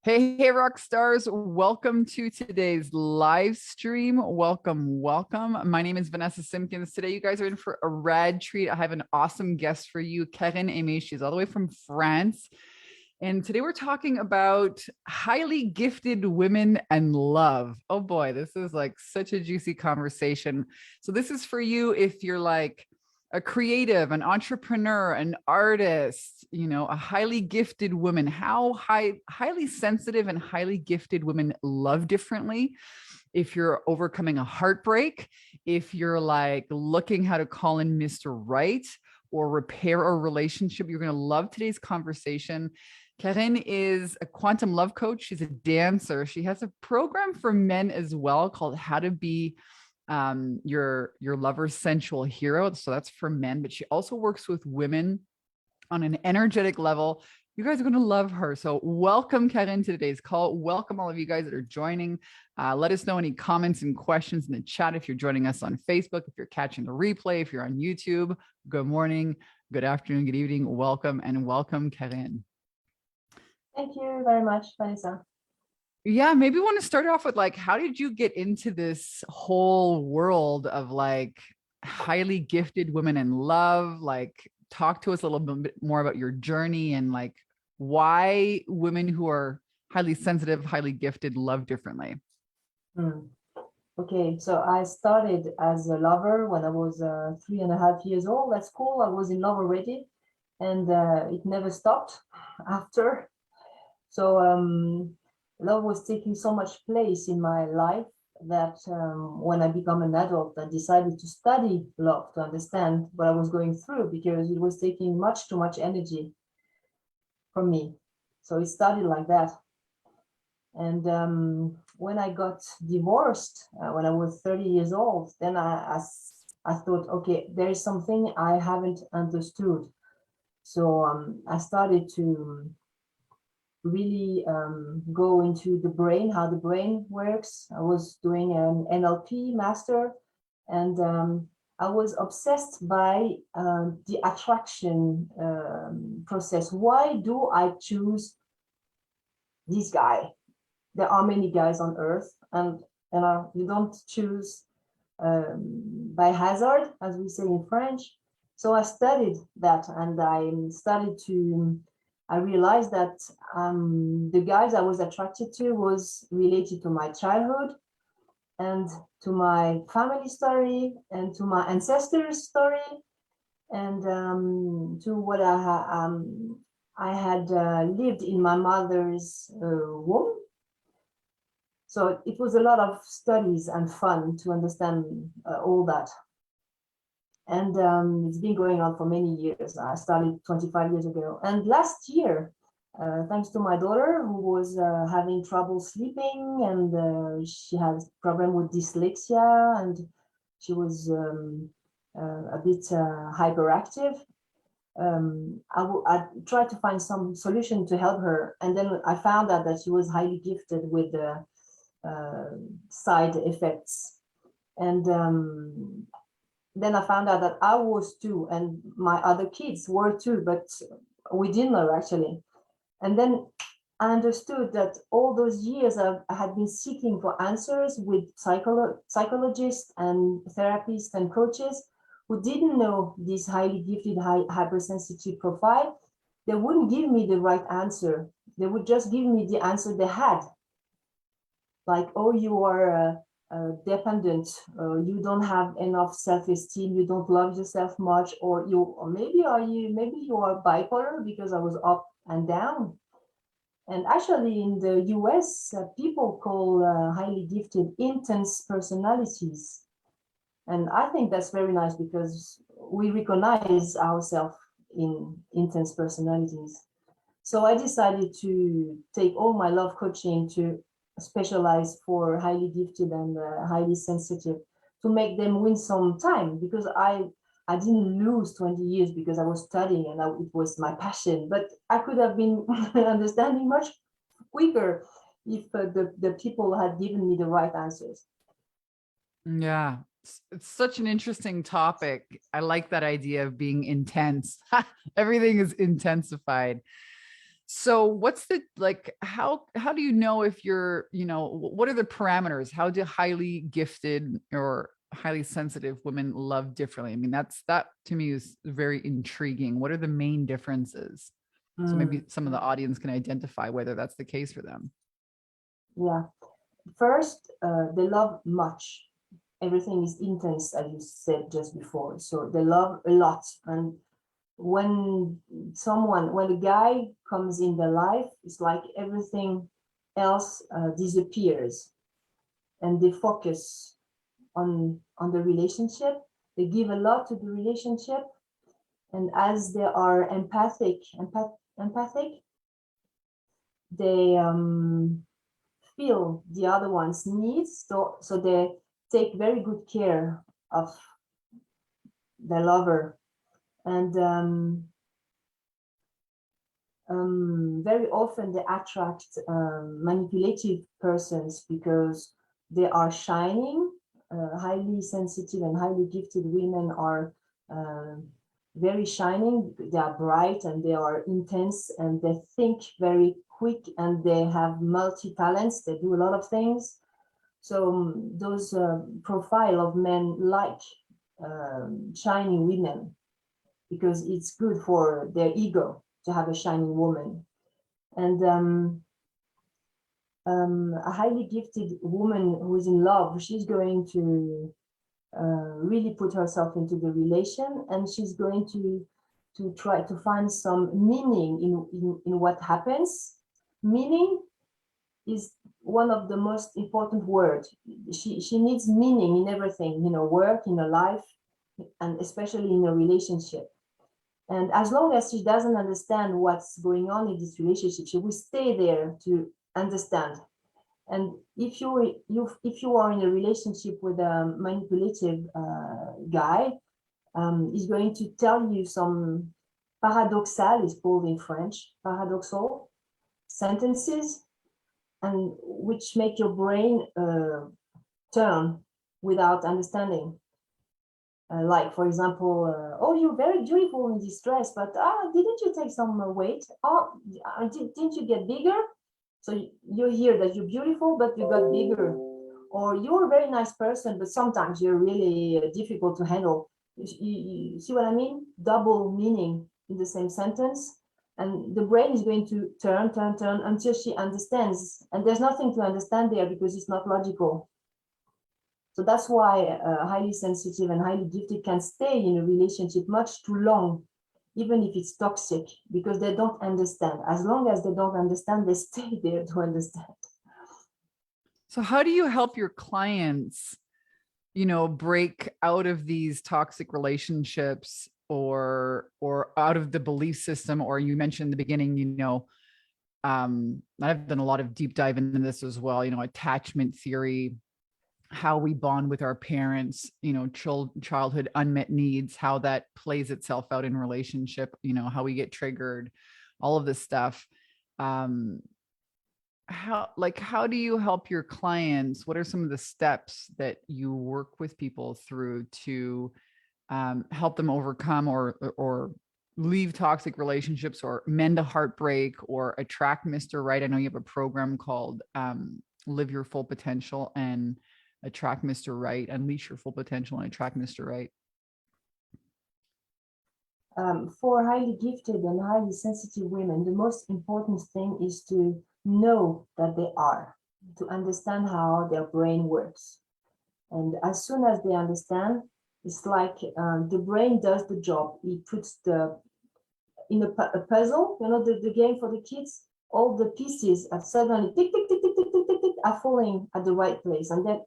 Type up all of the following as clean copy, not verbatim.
Hey, rock stars. Welcome to today's live stream. Welcome. My name is Vanessa Simpkins. Today, you guys are in for a rad treat. I have an awesome guest for you, Karyn Aymee. She's all the way from France. And today we're talking about highly gifted women and love. Oh boy, this is like such a juicy conversation. So this is for you if you're like a creative, an entrepreneur, an artist, a highly gifted woman. How highly sensitive and highly gifted women love differently. If you're overcoming a heartbreak, if you're like looking how to call in Mr. Right or repair a relationship, you're going to love today's conversation. Karyn is a quantum love coach. She's a dancer. She has a program for men as well called How to Be your lover's sensual hero. So that's for men, but she also works with women on an energetic level. You guys are going to love her. So welcome, Karyn, to today's call. Welcome all of you guys that are joining. Let us know any comments and questions in the chat if you're joining us on Facebook, if you're catching the replay, if you're on YouTube. Good morning, good afternoon, good evening. Welcome, Karyn. Thank you very much, Vanessa. Yeah, maybe we want to start off with like, how did you get into this whole world of like highly gifted women in love? Like, talk to us a little bit more about your journey and like why women who are highly sensitive, highly gifted love differently. Okay, so I started as a lover when I was 3.5 years old. At school, I was in love already, and it never stopped after. So love was taking so much place in my life that when I became an adult, I decided to study love to understand what I was going through because it was taking much too much energy from me. So it started like that. And when I got divorced, when I was 30 years old, then I thought, okay, there is something I haven't understood. So I started to really go into the brain, how the brain works. I was doing an NLP master, and I was obsessed by the attraction process. Why do I choose this guy? There are many guys on earth, and you don't choose by hazard, as we say in French. So I studied that, and I realized that the guys I was attracted to was related to my childhood and to my family story and to my ancestors' story and to what I had lived in my mother's womb. So it was a lot of studies and fun to understand all that. And it's been going on for many years. I started 25 years ago. And last year, thanks to my daughter, who was having trouble sleeping, and she had a problem with dyslexia, and she was a bit hyperactive. I tried to find some solution to help her. And then I found out that she was highly gifted with side effects. And then I found out that I was too, and my other kids were too, but we didn't know actually. And then I understood that all those years I had been seeking for answers with psychologists and therapists and coaches who didn't know this highly gifted, hypersensitive profile. They wouldn't give me the right answer. They would just give me the answer they had. Like, oh, you are dependent, you don't have enough self-esteem, you don't love yourself much, or maybe you are bipolar, because I was up and down. And actually in the US, people call highly gifted intense personalities. And I think that's very nice because we recognize ourselves in intense personalities. So I decided to take all my love coaching to specialize for highly gifted and highly sensitive, to make them win some time, because I didn't lose 20 years because I was studying and it was my passion, but I could have been understanding much quicker if the people had given me the right answers. Yeah, it's such an interesting topic. I like that idea of being intense. Everything is intensified. So what's the like how do you know if you're, what are the parameters? How do highly gifted or highly sensitive women love differently? I mean, that to me is very intriguing. What are the main differences? So maybe Mm, some of the audience can identify whether that's the case for them. yeah. First, they love much. Everything is intense, as you said just before. So they love a lot. And when when a guy comes in their life, it's like everything else disappears, and they focus on the relationship. They give a lot to the relationship, and as they are empathic, they feel the other one's needs. So they take very good care of their lover, and very often they attract manipulative persons because they are shining. Highly sensitive and highly gifted women are uh, very shining. They are bright and they are intense and they think very quick and they have multi talents. They do a lot of things. So those profile of men like shining women because it's good for their ego to have a shining woman. And a highly gifted woman who is in love, she's going to really put herself into the relation, and she's going to try to find some meaning in what happens. Meaning is one of the most important words. She needs meaning in everything, work, in her life, and especially in a relationship. And as long as she doesn't understand what's going on in this relationship, she will stay there to understand. And if you are in a relationship with a manipulative guy, he's going to tell you some paradoxal, is called in French, paradoxal sentences, and which make your brain turn without understanding. Like, for example, oh, you're very beautiful in this dress, but didn't you take some weight? Oh, didn't you get bigger? So you hear that you're beautiful, but you got bigger. Or you're a very nice person, but sometimes you're really difficult to handle. You see what I mean? Double meaning in the same sentence. And the brain is going to turn until she understands. And there's nothing to understand there because it's not logical. So that's why highly sensitive and highly gifted can stay in a relationship much too long, even if it's toxic, because they don't understand. As long as they don't understand, they stay there to understand. So how do you help your clients, break out of these toxic relationships or out of the belief system? Or you mentioned in the beginning, I've done a lot of deep dive into this as well, attachment theory, how we bond with our parents, childhood unmet needs, how that plays itself out in relationship, how we get triggered, all of this stuff. How do you help your clients? What are some of the steps that you work with people through to help them overcome or leave toxic relationships or mend a heartbreak or attract Mr. Right? I know you have a program called Live Your Full Potential and Attract Mr. Right, Unleash Your Full Potential and Attract Mr. Right. For highly gifted and highly sensitive women, the most important thing is to know that they are, to understand how their brain works. And as soon as they understand, it's like the brain does the job. It puts in a puzzle, the game for the kids, all the pieces are suddenly tick, tick, tick, tick, tick, tick, tick, tick, are falling at the right place. And then,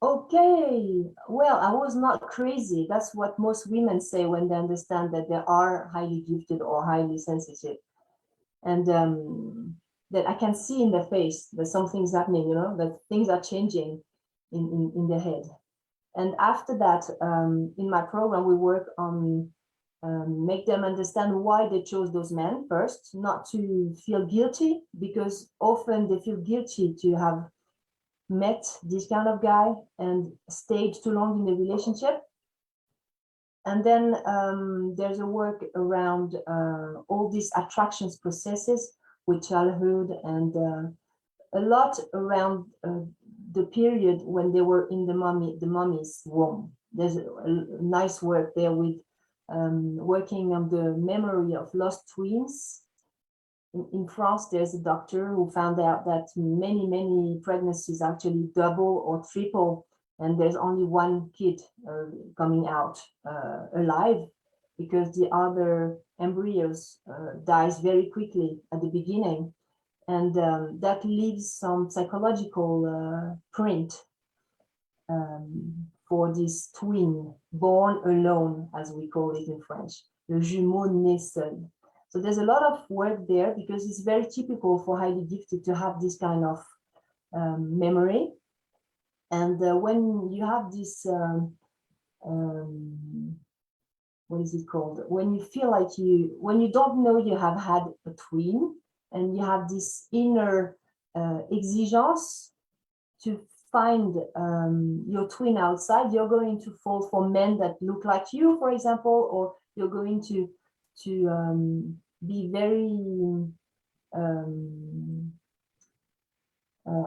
okay, well, I was not crazy. That's what most women say when they understand that they are highly gifted or highly sensitive. And that I can see in their face that something's happening, that things are changing in their head. And after that, in my program, we work on make them understand why they chose those men first, not to feel guilty, because often they feel guilty to have met this kind of guy and stayed too long in the relationship. And then there's a work around all these attractions processes with childhood, and a lot around the period when they were in the mommy's womb. There's a nice work there with working on the memory of lost twins. In France, there's a doctor who found out that many pregnancies actually double or triple, and there's only one kid coming out alive, because the other embryos dies very quickly at the beginning, and that leaves some psychological print for this twin born alone, as we call it in French, le jumeau né seul. So there's a lot of work there, because it's very typical for highly gifted to have this kind of memory. And when you have this, what is it called? When you feel like when you don't know you have had a twin, and you have this inner exigence to find your twin outside, you're going to fall for men that look like you, for example, or you're going to be very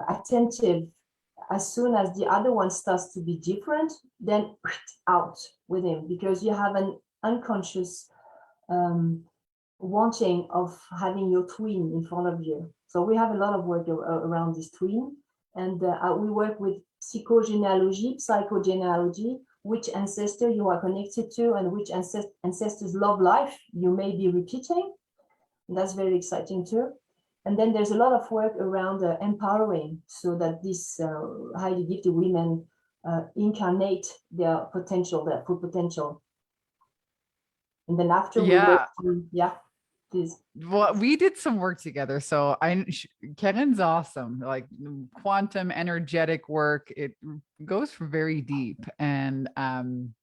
attentive. As soon as the other one starts to be different, then out with him, because you have an unconscious wanting of having your twin in front of you. So we have a lot of work around this twin, and we work with psychogenealogy, which ancestor you are connected to, and which ancestors' love life you may be repeating. And that's very exciting too. And then there's a lot of work around empowering, so that these highly gifted women incarnate their potential, their full potential. And then after we work through, please. Well, we did some work together. So Karyn's awesome, like quantum energetic work. It goes very deep. And I'm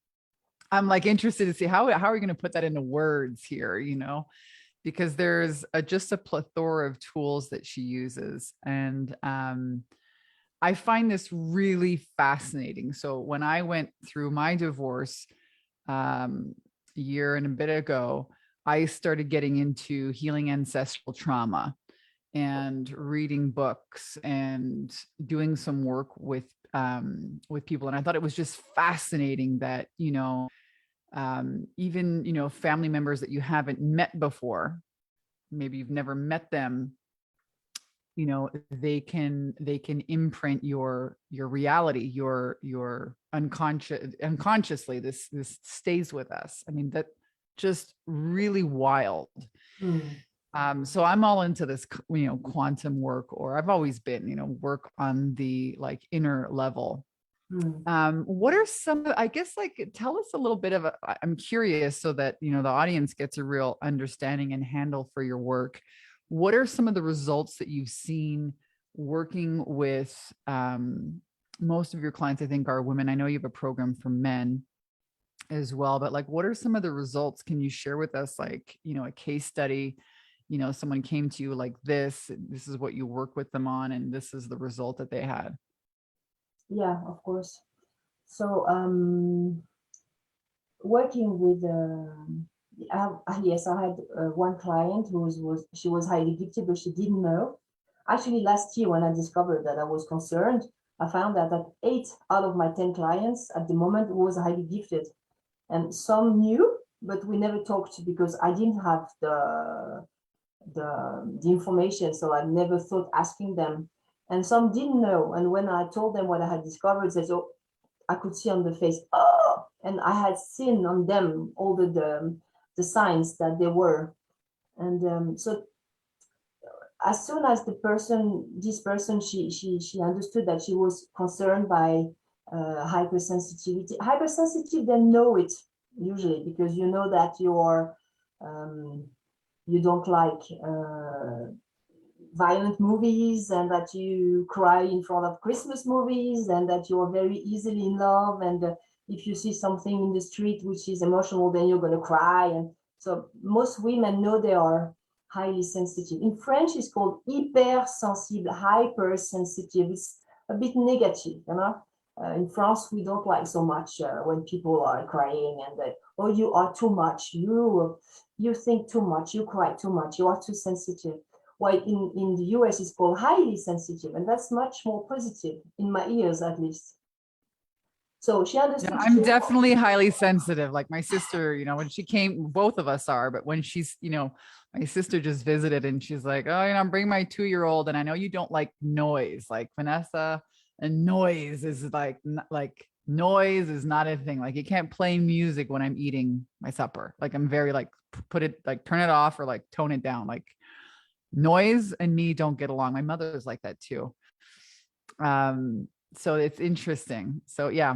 like interested to see how are we going to put that into words here, because there's just a plethora of tools that she uses. And I find this really fascinating. So when I went through my divorce a year and a bit ago, I started getting into healing ancestral trauma and reading books and doing some work with people. And I thought it was just fascinating that, even, family members that you haven't met before, maybe you've never met them, they can imprint your reality, your unconsciously. This stays with us. I mean, that just really wild. So I'm all into this, quantum work, or I've always been, work on the like inner level. What are some, I guess, like, tell us a little bit of I'm curious, so that, the audience gets a real understanding and handle for your work. What are some of the results that you've seen working with most of your clients? I think are women. I know you have a program for men as well, but like, what are some of the results? Can you share with us, like, a case study, someone came to you like this is what you work with them on, and this is the result that they had? Yeah, of course. So working with yes, I had one client who she was highly gifted, but she didn't know. Actually, last year when I discovered that I was concerned, I found out that 8 out of my 10 clients at the moment was highly gifted, and some knew, but we never talked because I didn't have the information, so I never thought asking them. And some didn't know, and when I told them what I had discovered, they said, "Oh," I could see on the face, "Oh," and I had seen on them all the signs that they were. And so as soon as this person, she understood that she was concerned by hypersensitivity. Hypersensitive, they know it usually, because you know that you don't like violent movies, and that you cry in front of Christmas movies, and that you are very easily in love, and if you see something in the street which is emotional, then you're going to cry. And so most women know they are highly sensitive. In French, it's called hypersensible, hypersensitive. It's a bit negative, In France, we don't like so much when people are crying and that, oh, you are too much, you think too much, you cry too much, you are too sensitive. While in the US, it's called highly sensitive, and that's much more positive in my ears, at least. So she Yeah, understood. I'm definitely highly sensitive. Like my sister, you know, when she came, both of us are, but when she's, you know, my sister just visited and she's like, oh, you know, I'm bringing my 2-year-old and I know you don't like noise, like Vanessa, and noise is like noise is not a thing. Like you can't play music when I'm eating my supper. Like I'm very like put it like turn it off or like tone it down. Like noise and me don't get along. My mother's like that too. So it's interesting. So yeah,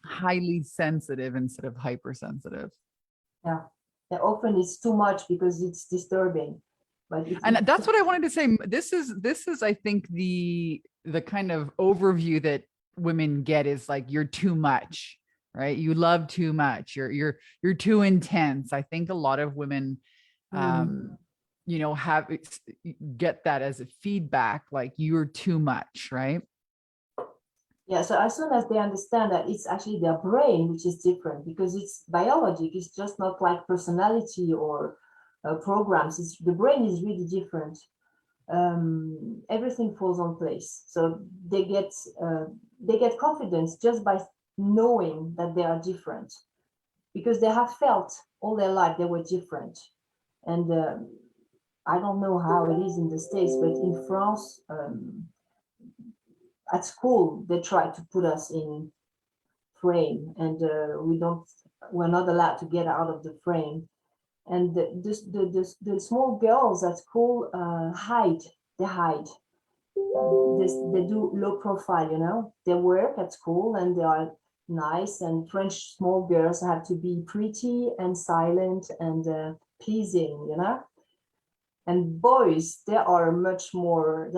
highly sensitive instead of hypersensitive. Yeah, and often it's too much because it's disturbing. But if And you, that's what I wanted to say. This is I think the kind of overview that women get is like you're too much, right? You love too much. You're too intense. I think a lot of women mm, you know have get that as a feedback like you're too much, right? yeah, so as soon as they understand that it's actually their brain which is different because it's biologic, it's just not like personality or programs. It's the brain is really different. Everything falls on place. So they get confidence just by knowing that they are different because they have felt all their life they were different. And I don't know how it is in the States, but in France, at school, they try to put us in frame and we're not allowed to get out of the frame. And the small girls at school hide, they hide. They do low profile, you know, they work at school and they are nice, and French small girls have to be pretty and silent and pleasing, you know. And boys, they have much more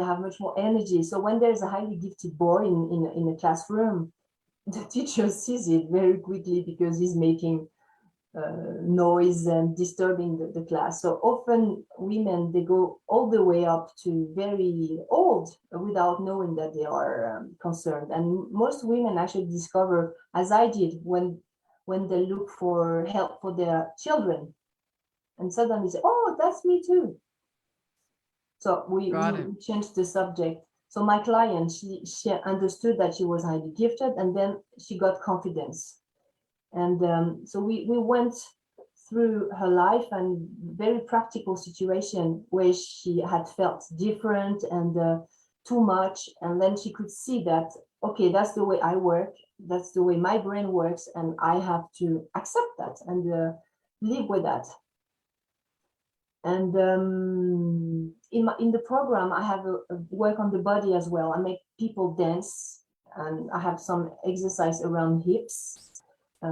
energy. So when there's a highly gifted boy in a classroom, the teacher sees it very quickly because he's making noise and disturbing the class. So often women, they go all the way up to very old without knowing that they are concerned. And most women actually discover, as I did, when they look for help for their children, and suddenly say, oh, that's me too. So Got it. we changed the subject. So my client, she understood that she was highly gifted, and then she got confidence. And so we went through her life and very practical situation where she had felt different and too much. And then she could see that, okay, that's the way I work. That's the way my brain works. And I have to accept that and live with that. And in the program, I have a work on the body as well. I make people dance, and I have some exercise around hips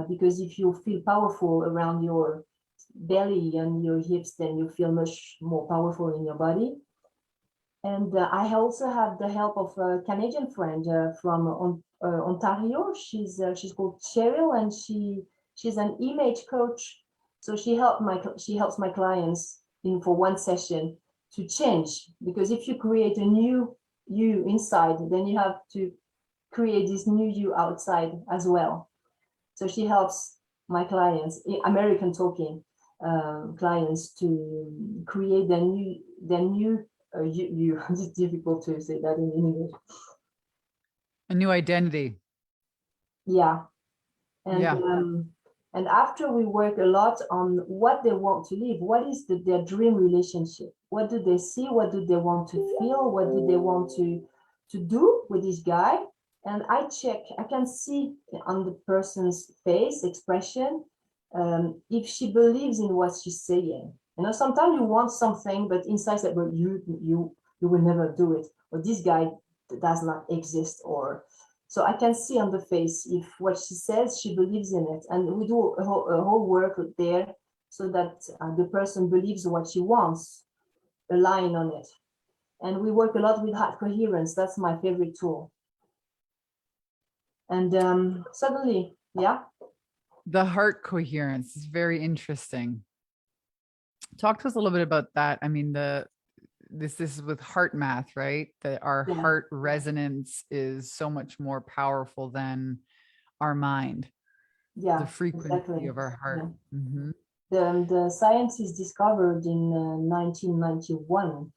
because if you feel powerful around your belly and your hips, then you feel much more powerful in your body. And I also have the help of a Canadian friend from Ontario. She's called Cheryl, and she's an image coach. So she helps my clients in for one session to change, because if you create a new you inside, then you have to create this new you outside as well. So she helps my clients, American talking clients, to create their new you. It's difficult to say that in English. A new identity. Yeah, and Yeah. and after we work a lot on what they want to live, what is their dream relationship? What do they see? What do they want to feel? What do they want to do with this guy? And I can see on the person's face expression if she believes in what she's saying. You know, sometimes you want something, but inside that, but you will never do it, or this guy does not exist, or so I can see on the face if what she says she believes in it, and we do a whole work there so that the person believes what she wants, align on it, and we work a lot with heart coherence. That's my favorite tool. And suddenly, yeah. The heart coherence is very interesting. Talk to us a little bit about that. I mean, this is with heart math, right? That our Yeah, heart resonance is so much more powerful than our mind, the yeah, frequency exactly. of our Yeah. heart. Hmm. The scientists discovered in 1991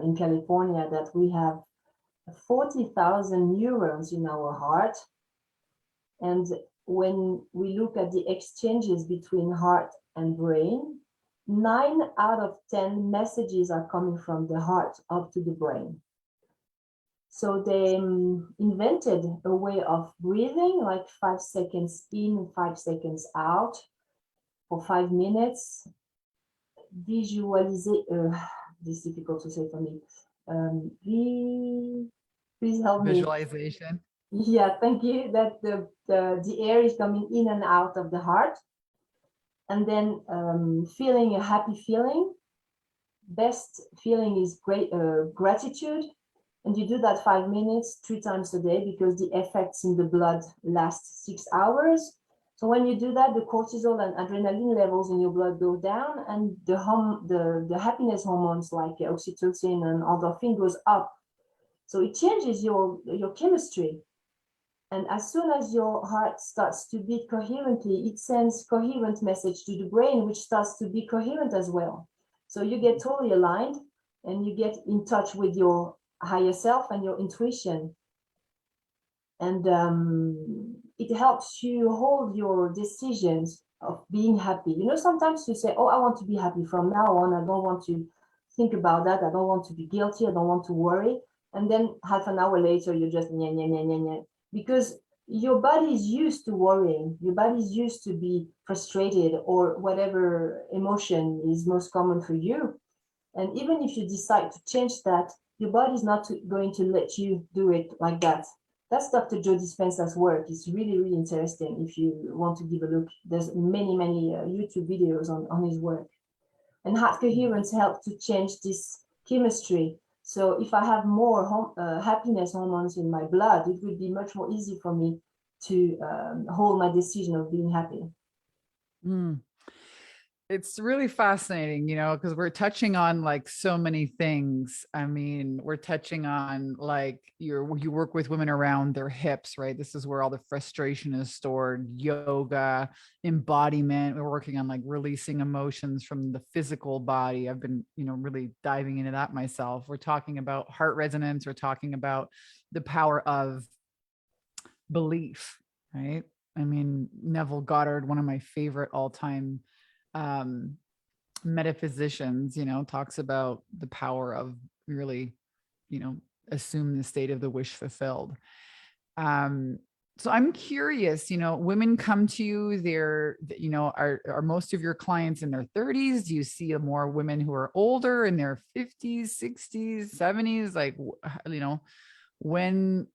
in California that we have 40,000 neurons in our heart. And when we look at the exchanges between heart and brain, 9 out of 10 messages are coming from the heart up to the brain. So they invented a way of breathing, like 5 seconds in, 5 seconds out for 5 minutes. Visualize, this is difficult to say for me. Please help me. Visualization. Yeah, thank you. That the air is coming in and out of the heart, and then feeling a happy feeling. Best feeling is great gratitude, and you do that 5 minutes 3 times a day because the effects in the blood last 6 hours. So when you do that, the cortisol and adrenaline levels in your blood go down, and the happiness hormones like oxytocin and endorphin goes up. So it changes your chemistry. And as soon as your heart starts to beat coherently, it sends coherent message to the brain, which starts to be coherent as well. So you get totally aligned and you get in touch with your higher self and your intuition. And it helps you hold your decisions of being happy. You know, sometimes you say, oh, I want to be happy from now on. I don't want to think about that. I don't want to be guilty. I don't want to worry. And then half an hour later, you're just, yeah, yeah, yeah, yeah, yeah. Because your body is used to worrying. Your body is used to be frustrated or whatever emotion is most common for you. And even if you decide to change that, your body is not going to let you do it like that. That's Dr. Joe Dispenza's work. It's really, really interesting if you want to give a look. There's many, many YouTube videos on his work. And heart coherence helps to change this chemistry. So if I have more happiness hormones in my blood, it would be much more easy for me to hold my decision of being happy. Mm. It's really fascinating, because we're touching on like so many things. I mean, we're touching on like you work with women around their hips, right? This is where all the frustration is stored. Yoga, embodiment. We're working on like releasing emotions from the physical body. I've been, really diving into that myself. We're talking about heart resonance. We're talking about the power of belief, right? I mean, Neville Goddard, one of my favorite all-time um, metaphysicians, talks about the power of really, assume the state of the wish fulfilled. Um, so I'm curious, women come to you, are most of your clients in their 30s? Do you see more women who are older in their 50s, 60s, 70s? Like, when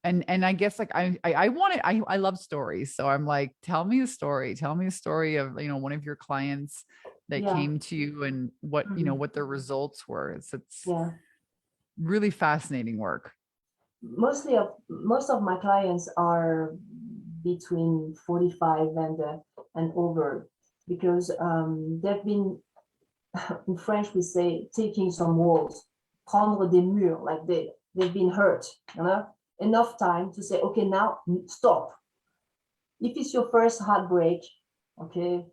and I guess like I want it. I love stories. So I'm like, tell me a story. Tell me a story of, one of your clients that Yeah. came to you and what, Mhm. what their results were. It's Yeah. really fascinating work. Most of my clients are between 45 and over because they've been in French we say taking some walls, prendre des murs, like they've been hurt, enough time to say, okay, now stop. If it's your first heartbreak, okay,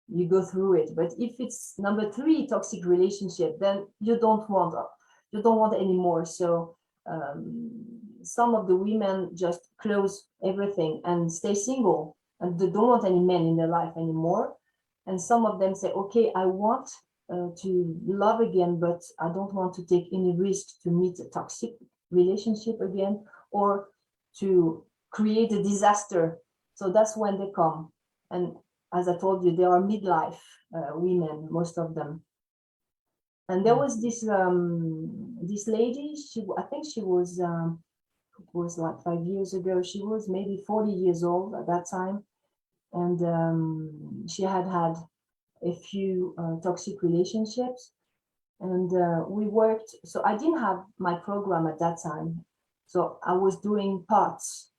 you go through it. But if it's number 3 toxic relationship, then you don't want anymore. So some of the women just close everything and stay single, and they don't want any men in their life anymore. And some of them say, okay, I want to love again, but I don't want to take any risk to meet a toxic relationship again or to create a disaster. So that's when they come. And as I told you, they are midlife women, most of them. And there was this lady. I think she was like 5 years ago. She was maybe 40 years old at that time, and she had had a few toxic relationships. And we worked. So I didn't have my program at that time. So I was doing parts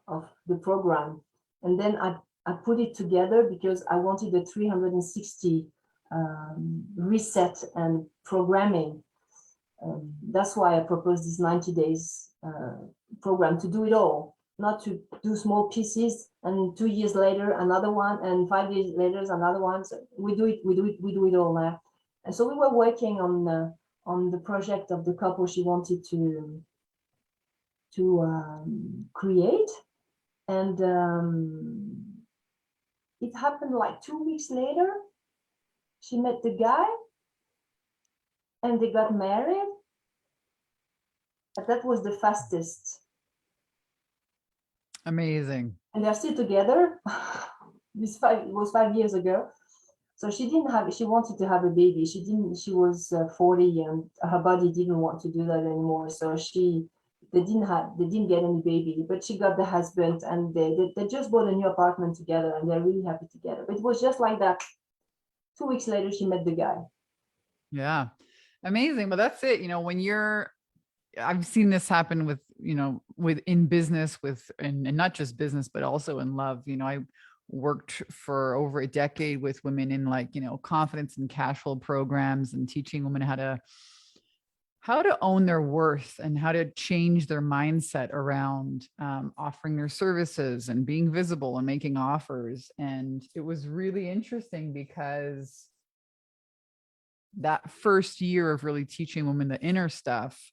of the program, and then I put it together because I wanted a 360 reset and programming. That's why I proposed this 90 days program, to do it all, not to do small pieces and 2 years later another one and 5 years later another one. So we do it all now. And so we were working on the project of the couple she wanted to create, and it happened like 2 weeks later. She met the guy and they got married. But that was the fastest. Amazing. And they're still together. It was 5 years ago. So she wanted to have a baby. She was 40 and her body didn't want to do that anymore. So they didn't get any baby, but she got the husband, and they just bought a new apartment together, and they're really happy together. But it was just like that. 2 weeks later, she met the guy. Yeah. Amazing. But that's it. When I've seen this happen with, in business and not just business, but also in love. I worked for over a decade with women in confidence and cash flow programs, and teaching women how to own their worth and how to change their mindset around offering their services and being visible and making offers. And it was really interesting because that first year of really teaching women the inner stuff,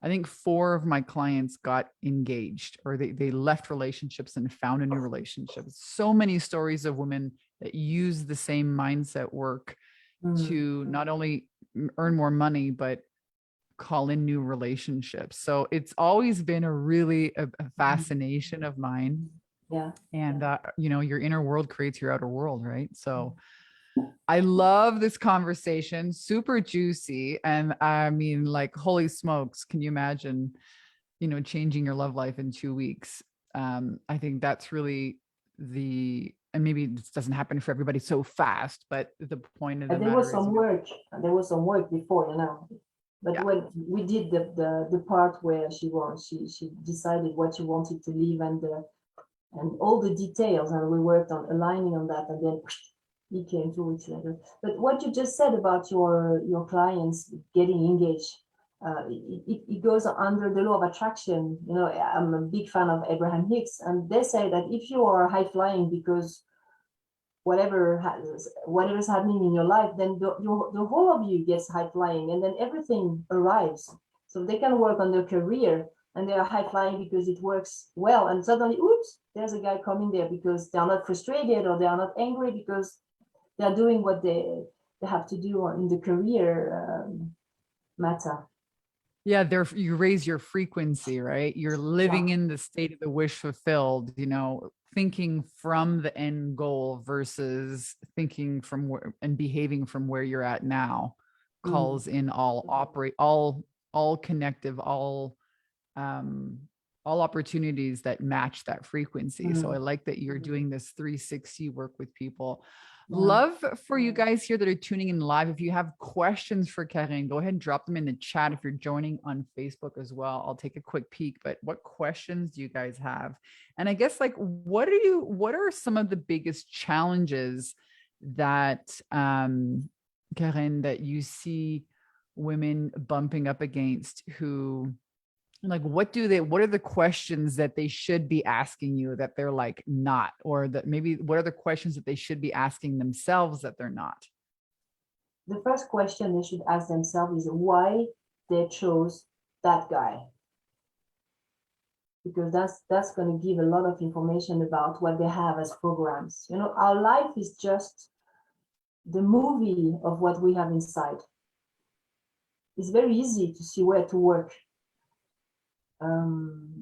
I think 4 of my clients got engaged, or they left relationships and found a new relationship. So many stories of women that use the same mindset work to not only earn more money, but call in new relationships. So it's always been a fascination of mine. Yeah. And, your inner world creates your outer world, right? So I love this conversation, super juicy. And I mean, holy smokes, can you imagine, changing your love life in 2 weeks? I think that's really and maybe this doesn't happen for everybody so fast, but the point of the There matter was is, some work. There was some work before, But Yeah. when we did the part where she decided what she wanted to leave, and all the details, and we worked on aligning on that, and then he came 2 weeks later. But what you just said about your clients getting engaged, it goes under the law of attraction. I'm a big fan of Abraham Hicks, and they say that if you are high flying because whatever's happening in your life, then the whole of you gets high flying, and then everything arrives. So they can work on their career and they are high flying because it works well, and suddenly, oops, there's a guy coming there because they are not frustrated or they are not angry because they are doing what they have to do in the career matter. Yeah, you raise your frequency, right? You're living in the state of the wish fulfilled, thinking from the end goal versus thinking from where and behaving from where you're at now. Calls in all connective, all opportunities that match that frequency. So I like that you're doing this 360 work with people. Love for you guys here that are tuning in live. If you have questions for Karyn, go ahead and drop them in the chat. If you're joining on Facebook as well, I'll take a quick peek. But what questions do you guys have? And I guess what are some of the biggest challenges that Karyn, that you see women bumping up against, who what are the questions that they should be asking you that they're not, or that maybe what are the questions that they should be asking themselves that they're not? The first question they should ask themselves is why they chose that guy, because that's going to give a lot of information about what they have as programs. Our life is just the movie of what we have inside. It's very easy to see where to work.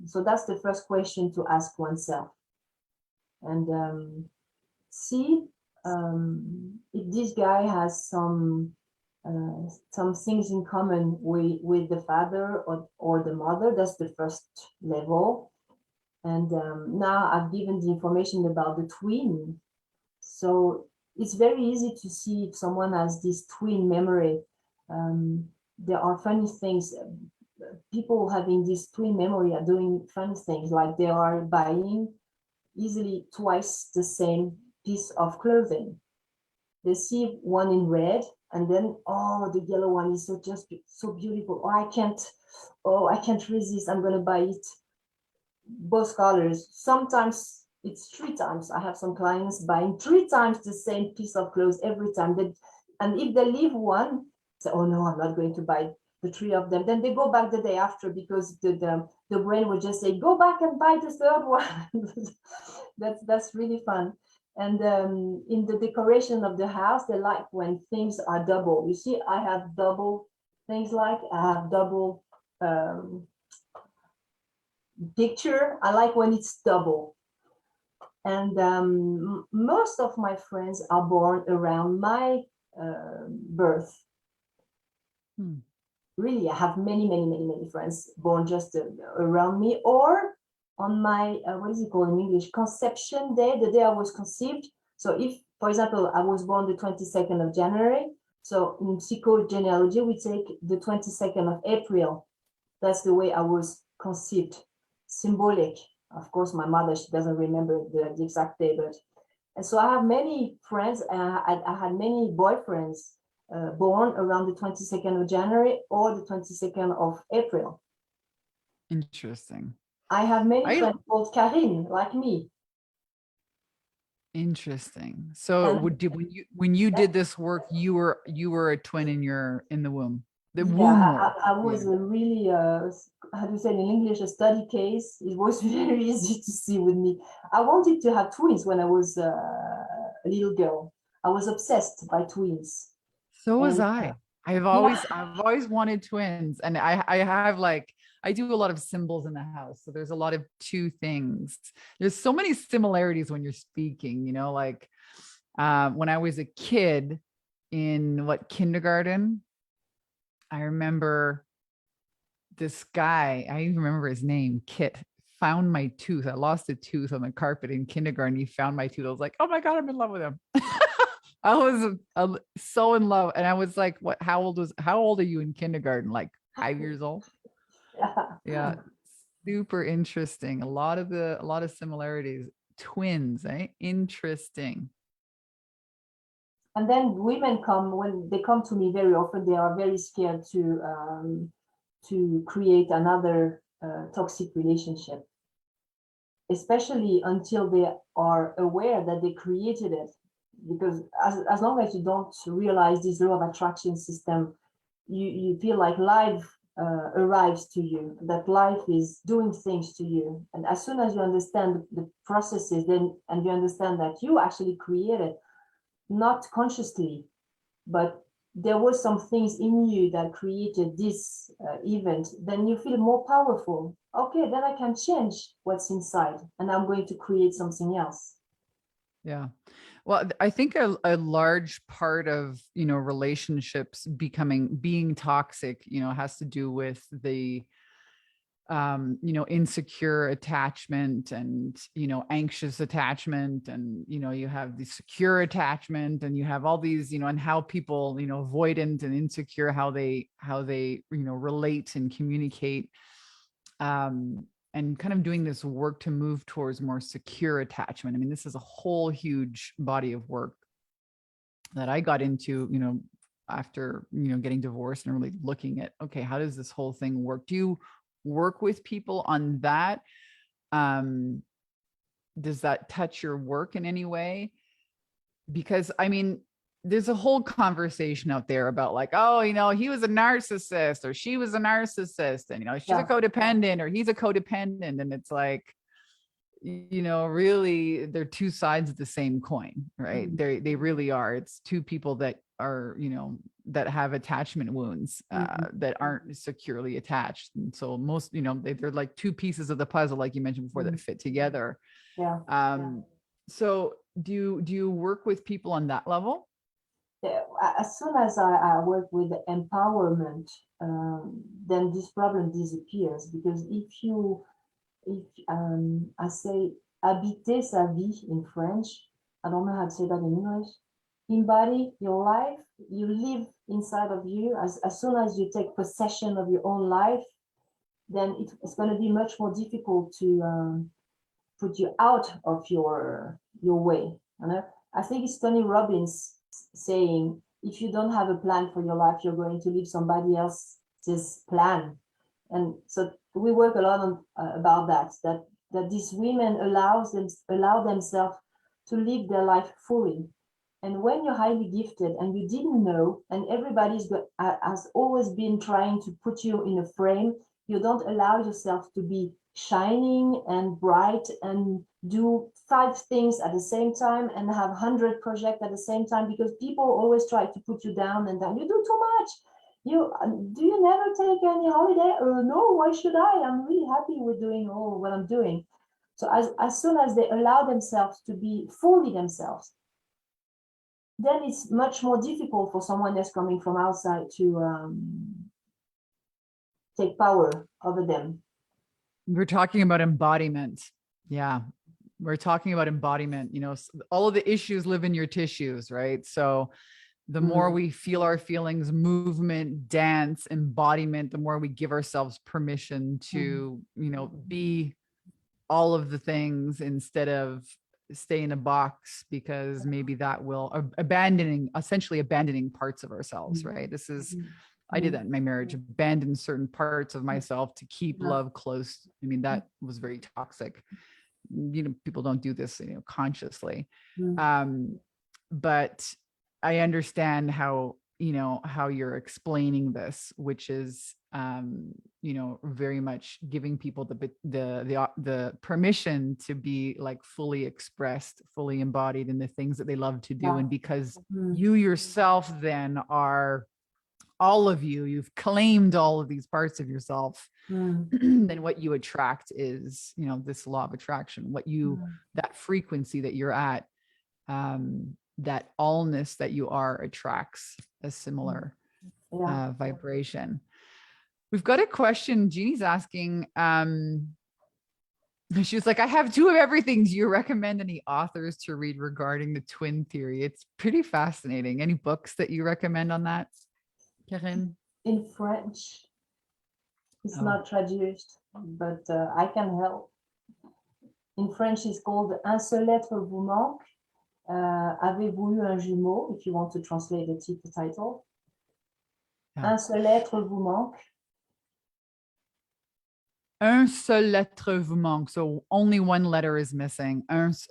So that's the first question to ask oneself, and see if this guy has some things in common with the father or the mother. That's the first level. And now I've given the information about the twin. So it's very easy to see if someone has this twin memory. There are funny things. People having this twin memory are doing funny things, like they are buying easily twice the same piece of clothing. They see one in red And then, oh, the yellow one is so beautiful. Oh, I can't resist. I'm gonna buy it. Both colors. Sometimes it's 3 times. I have some clients buying 3 times the same piece of clothes every time. And if they leave one, say, oh no, I'm not going to buy the 3 of them. Then they go back the day after because the brain will just say, go back and buy the third one. That's really fun. And in the decoration of the house, they like when things are double. You see, I have double things, like I have double picture. I like when it's double. And most of my friends are born around my birth. Really, I have many friends born just around me, or on my what is it called in English, conception day, the day I was conceived. So if, for example, I was born the 22nd of January, so in psychogenealogy we take the 22nd of April. That's the way I was conceived. Symbolic. Of course, my mother, she doesn't remember the exact day, but and so I have many friends. I had many boyfriends born around the 22nd of January or the 22nd of April. Interesting. I have many friends called Karyn, like me. Interesting. So And when you did this work, you were a twin in the womb. The yeah, womb work. I was a really how do you say in English, a study case. It was very easy to see with me. I wanted to have twins when I was a little girl. I was obsessed by twins. So was And I. yeah, I've always wanted twins, and I have like I do a lot of symbols in the house. So there's a lot of two things. There's so many similarities when you're speaking, you know, like when I was a kid in kindergarten, I remember this guy, I even remember his name, Kit, found my tooth. I lost a tooth on the carpet in kindergarten. He found my tooth. I was like, oh my God, I'm in love with him. I was so in love. And I was like, how old are you in kindergarten? Like 5 years old? yeah. Yeah. Super interesting. A lot of similarities. Twins, eh? Interesting. And then women come, when they come to me very often, they are very scared to create another toxic relationship, especially until they are aware that they created it. Because as long as you don't realize this law of attraction system, you feel like life arrives to you, that life is doing things to you. And as soon as you understand the processes, then and you understand that you actually created, not consciously, but there were some things in you that created this event, then you feel more powerful. Okay, then I can change what's inside and I'm going to create something else. Yeah. Well, I think a large part of, relationships being toxic, has to do with the, insecure attachment and, anxious attachment. And, you have the secure attachment and you have all these, and how people, avoidant and insecure, how they, relate and communicate. And kind of doing this work to move towards more secure attachment. I mean, this is a whole huge body of work that I got into, after, getting divorced and really looking at, okay, how does this whole thing work? Do you work with people on that? Does that touch your work in any way? Because I mean, there's a whole conversation out there about like, oh, he was a narcissist or she was a narcissist and, she's a codependent or he's a codependent. And it's like, really they're two sides of the same coin, right? Mm-hmm. They really are. It's two people that are, that have attachment wounds that aren't securely attached. And so most, they're like two pieces of the puzzle, like you mentioned before, that fit together. So do you work with people on that level? As soon as I work with empowerment, then this problem disappears. Because if I say habiter sa vie in French, I don't know how to say that in English. Embody your life, you live inside of you. As soon as you take possession of your own life, then it's going to be much more difficult to put you out of your way. You know? I think it's Tony Robbins saying, if you don't have a plan for your life, you're going to live somebody else's plan. And so we work a lot on about that these women allow themselves to live their life fully. And when you're highly gifted and you didn't know, and has always been trying to put you in a frame, you don't allow yourself to be shining and bright and do 5 things at the same time and have 100 projects at the same time, because people always try to put you down and then you do too much. You never take any holiday? No, why should I? I'm really happy with doing all what I'm doing. So as soon as they allow themselves to be fully themselves, then it's much more difficult for someone else coming from outside to take power over them. We're talking about embodiment. Yeah. We're talking about embodiment. You know, all of the issues live in your tissues, right? So the more we feel our feelings, movement, dance, embodiment, the more we give ourselves permission to, you know, be all of the things instead of stay in a box, because maybe that will essentially abandoning parts of ourselves, right? This is, I did that in my marriage, abandon certain parts of myself to keep love close. I mean, that was very toxic. You know, people don't do this, you know, consciously. But I understand how, you know, how you're explaining this, which is, you know, very much giving people the permission to be like fully expressed, fully embodied in the things that they love to do. And because you yourself then are all of you, you've claimed all of these parts of yourself, then what you attract is, you know, this law of attraction, what you, that frequency that you're at, that allness that you are attracts a similar vibration. We've got a question. Jeannie's asking, she was like, I have 2 of everything. Do you recommend any authors to read regarding the twin theory? It's pretty fascinating. Any books that you recommend on that, Karyn? In French. It's not traduced, but I can help. In French, it's called Un seul être vous manque. Avez-vous eu un jumeau? If you want to translate the title. Un seul être vous manque. Un seul lettre vous manque. So only one letter is missing.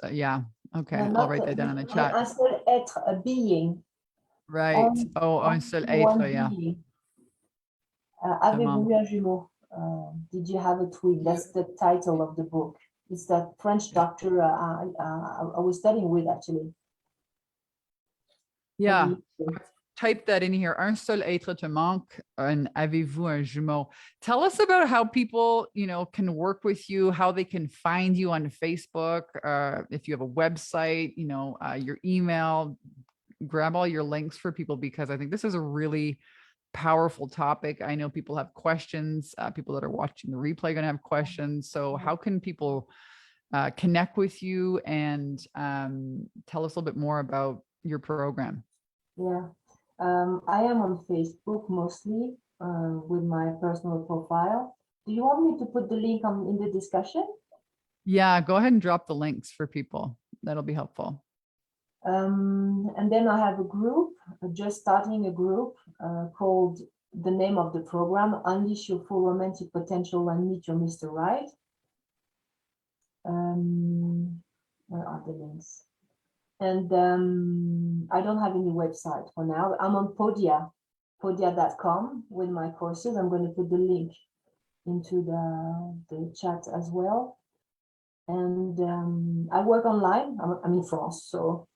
Yeah. Okay. No, I'll write that down in the chat. Un seul être, a being. Right. Un seul être. Yeah. Avez-vous eu un jumeau? Did you have a twin? That's the title of the book. It's that French doctor I was studying with, actually. Yeah. Type that in here. Un seul être te manque, and avez-vous un jumeau? Tell us about how people, you know, can work with you, how they can find you on Facebook, if you have a website, you know, your email. Grab all your links for people, because I think this is a really powerful topic. I know people have questions. People that are watching the replay are going to have questions. So how can people connect with you and tell us a little bit more about your program? Yeah. I am on Facebook mostly with my personal profile. Do you want me to put the link in the discussion? Yeah, go ahead and drop the links for people. That'll be helpful. And then I have a group, just starting a group called, the name of the program, Unleash Your Full Romantic Potential and Meet Your Mr. Right. Where are the links? And I don't have any website for now. I'm on podia.com with my courses. I'm going to put the link into the chat as well. And I work online. I'm in France, so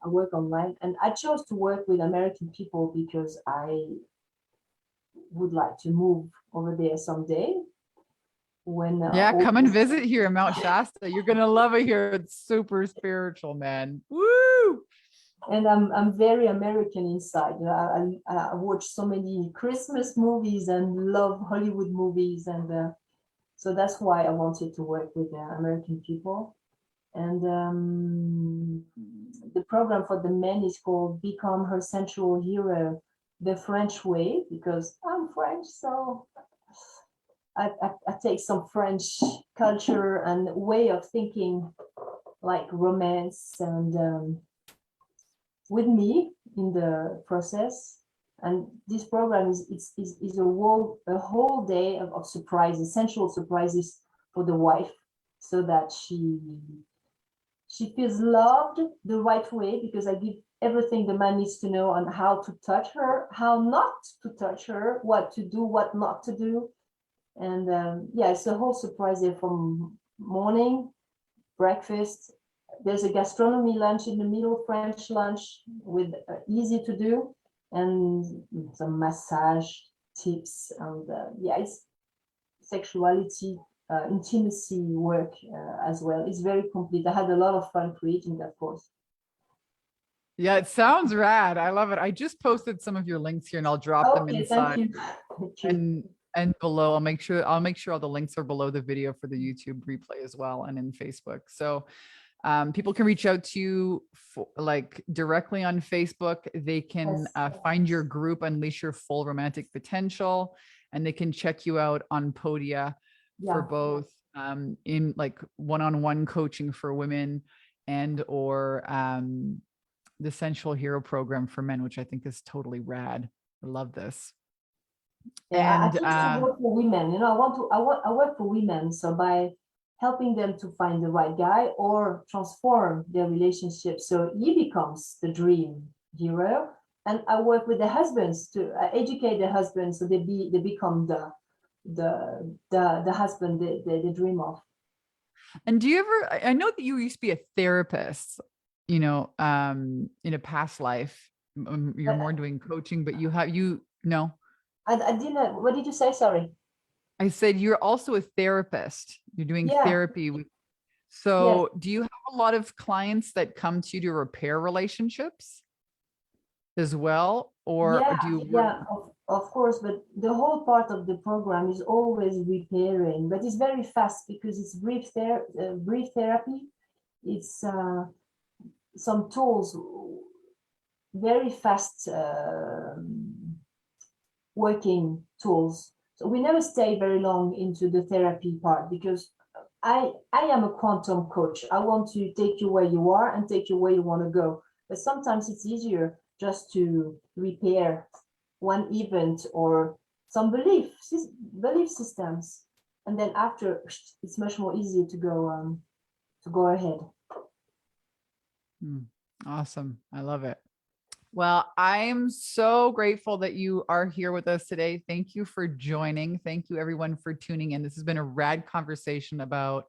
I work online. And I chose to work with American people because I would like to move over there someday. When come and visit here in Mount Shasta. You're gonna love it here. It's super spiritual, man. Woo! And I'm very American inside. I watch so many Christmas movies and love Hollywood movies, and so that's why I wanted to work with American people. And the program for the men is called Become Her Sensual Hero the French way, because I'm French, so I take some French culture and way of thinking, like romance, and with me. in the process. And this program is a whole day of surprises, sensual surprises for the wife, so that she feels loved the right way, because I give everything the man needs to know on how to touch her, how not to touch her, what to do, what not to do. And yeah, it's a whole surprise there from morning, breakfast. There's a gastronomy lunch in the middle, French lunch with easy to do, and some massage tips. And yeah, it's sexuality, intimacy work as well. It's very complete. I had a lot of fun creating that course. Yeah, it sounds rad. I love it. I just posted some of your links here and I'll drop them Okay, inside. thank you. Thank you. And below. I'll make sure all the links are below the video for the YouTube replay as well, and in Facebook. So people can reach out to you like directly on Facebook. They can find your group, Unleash Your Full Romantic Potential, and they can check you out on Podia for both in like one-on-one coaching for women and or the Sensual Hero program for men, which I think is totally rad. I love this. Yeah, And I choose to work for women. You know, I work for women. So by helping them to find the right guy or transform their relationship, so he becomes the dream hero. And I work with the husbands to educate the husbands, so they become the husband they dream of. And do you ever, I know that you used to be a therapist, you know, in a past life. You're more doing coaching, but no. I didn't. What did you say? Sorry. I said you're also a therapist. You're doing therapy. So do you have a lot of clients that come to you to repair relationships as well? Or do you work? Yeah, of course, but the whole part of the program is always repairing, but it's very fast because it's brief therapy. It's some tools, very fast working tools. So we never stay very long into the therapy part, because I am a quantum coach. I want to take you where you are and take you where you want to go. But sometimes it's easier just to repair one event or some belief systems, and then after it's much more easy to go ahead. Awesome. I love it. Well, I'm so grateful that you are here with us today. Thank you for joining. Thank you everyone for tuning in. This has been a rad conversation about,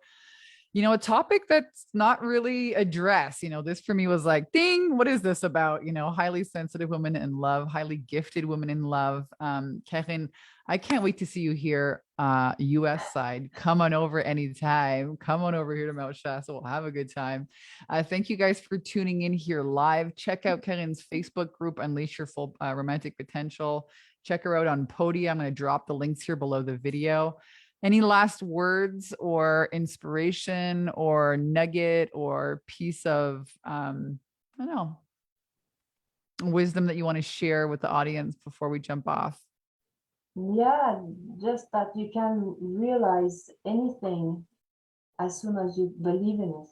you know, a topic that's not really addressed. You know, this for me was like, ding, what is this about? You know, highly sensitive women in love, highly gifted women in love. Karyn, I can't wait to see you here, US side. Come on over anytime. Come on over here to Mount Shasta. We'll have a good time. Thank you guys for tuning in here live. Check out Karyn's Facebook group, Unleash Your Full Romantic Potential. Check her out on Podia. I'm going to drop the links here below the video. Any last words or inspiration or nugget or piece of, I don't know, wisdom that you want to share with the audience before we jump off? Yeah, just that you can realize anything as soon as you believe in it.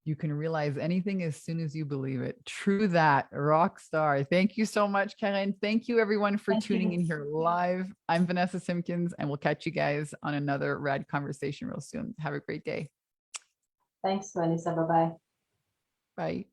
You can realize anything as soon as you believe it. True that, rock star. Thank you so much, Karyn. Thank you everyone for tuning in here live. I'm Vanessa Simpkins, and we'll catch you guys on another rad conversation real soon. Have a great day. Thanks, Vanessa. Bye-bye. Bye.